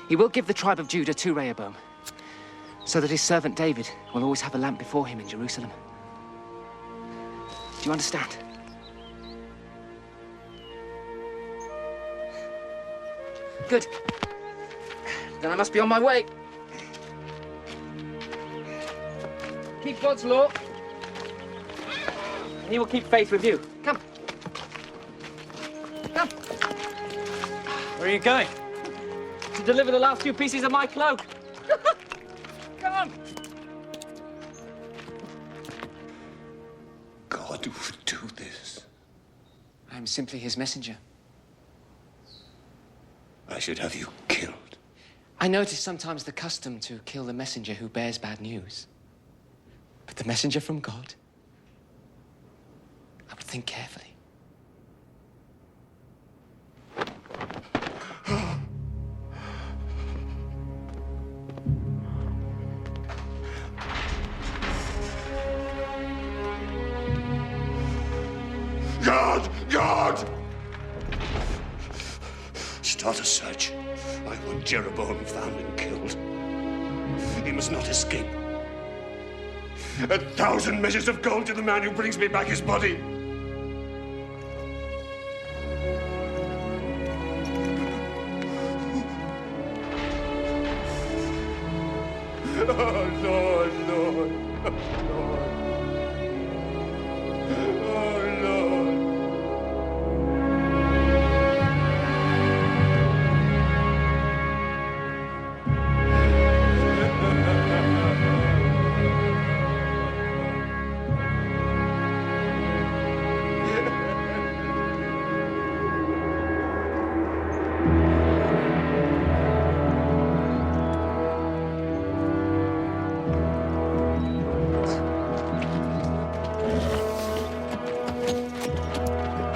he will give the tribe of Judah to Rehoboam, so that his servant David will always have a lamp before him in Jerusalem. Do you understand? Good. Then I must be on my way. Keep God's law, and he will keep faith with you. Come. Come. Where are you going? To deliver the last few pieces of my cloak. Come. God would do this. I am simply his messenger. I should have you killed. I know it is sometimes the custom to kill the messenger who bears bad news. But the messenger from God, I would think carefully. God! Start a search. I want Jeroboam found and killed. He must not escape. 1,000 measures of gold to the man who brings me back his body. Oh, Lord, Lord, Lord. Oh, Lord.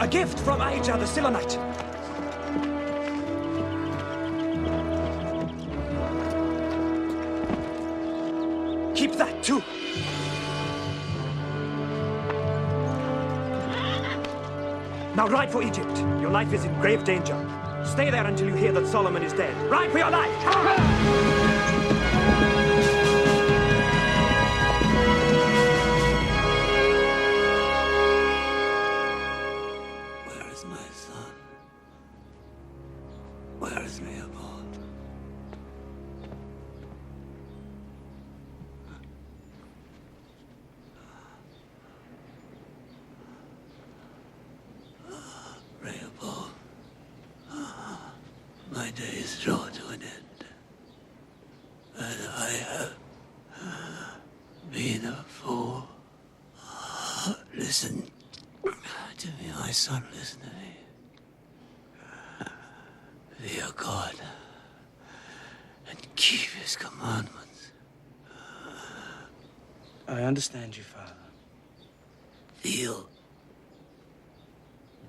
A gift from Ahijah the Silonite. Keep that too. Now ride for Egypt. Your life is in grave danger. Stay there until you hear that Solomon is dead. Ride for your life! Where is my son? Where is Rehoboam? Rehoboam, my days draw to an end, and I have been a fool. Listen to me, my son, listen to me. Fear God and keep his commandments. I understand you, Father.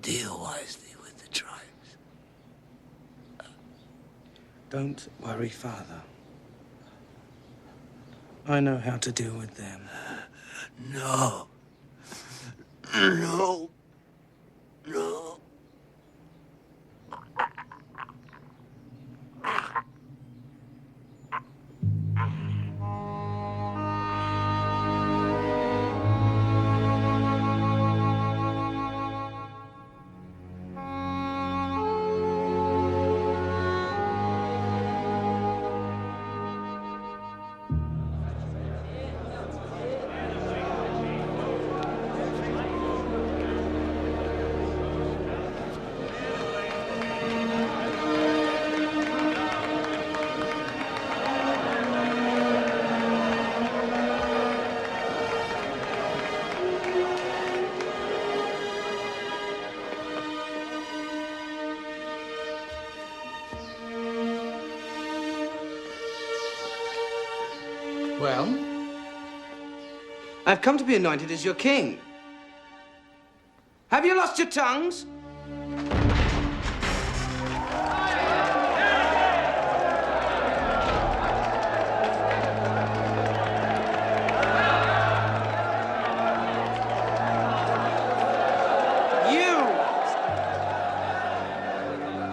Deal wisely with the tribes. Don't worry, Father. I know how to deal with them. No. No. No. Well, I've come to be anointed as your king. Have you lost your tongues?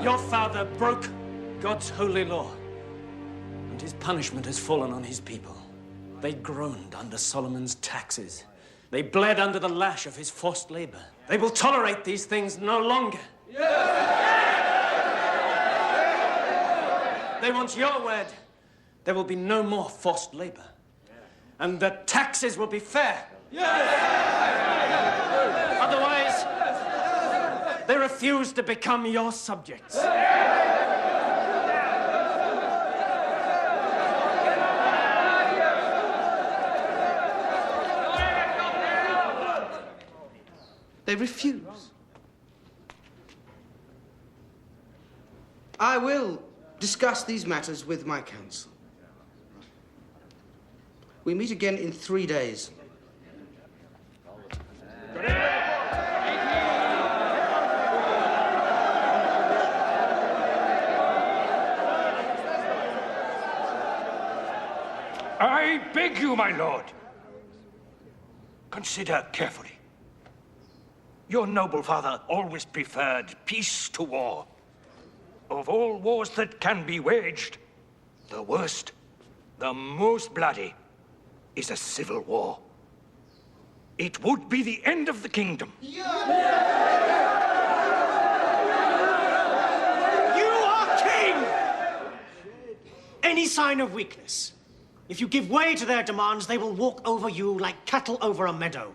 Your father broke God's holy law, and his punishment has fallen on his people. They groaned under Solomon's taxes. They bled under the lash of his forced labor. They will tolerate these things no longer. They want your word. There will be no more forced labor. And the taxes will be fair. Otherwise, they refuse to become your subjects. They refuse. I will discuss these matters with my council. We meet again in 3 days. I beg you, my lord, consider carefully. Your noble father always preferred peace to war. Of all wars that can be waged, the worst, the most bloody, is a civil war. It would be the end of the kingdom. You are king! Any sign of weakness? If you give way to their demands, they will walk over you like cattle over a meadow.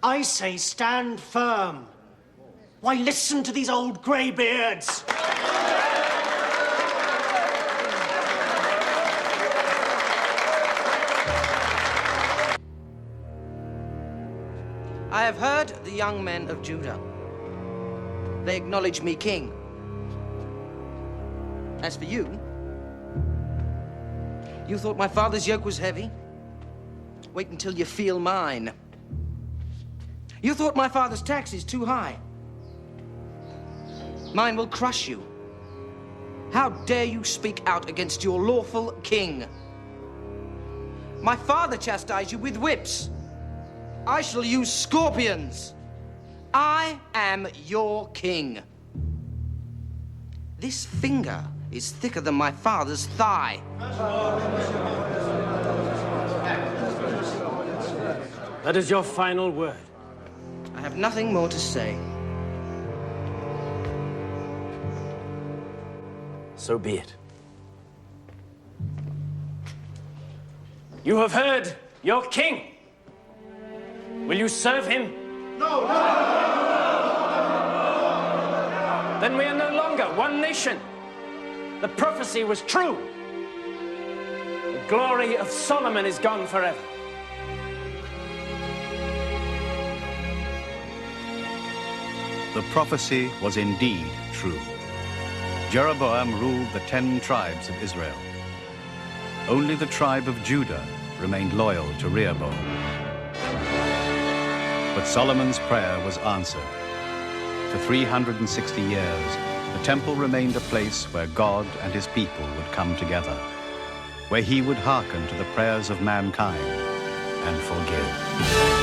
I say stand firm. Why listen to these old greybeards? I have heard the young men of Judah. They acknowledge me king. As for you, you thought my father's yoke was heavy? Wait until you feel mine. You thought my father's tax is too high. Mine will crush you. How dare you speak out against your lawful king? My father chastised you with whips. I shall use scorpions. I am your king. This finger is thicker than my father's thigh. That is your final word. I have nothing more to say. So be it. You have heard your king. Will you serve him? No! Then we are no longer one nation. The prophecy was true. The glory of Solomon is gone forever. The prophecy was indeed true. Jeroboam ruled the 10 tribes of Israel. Only the tribe of Judah remained loyal to Rehoboam. But Solomon's prayer was answered. For 360 years, the temple remained a place where God and his people would come together, where he would hearken to the prayers of mankind and forgive.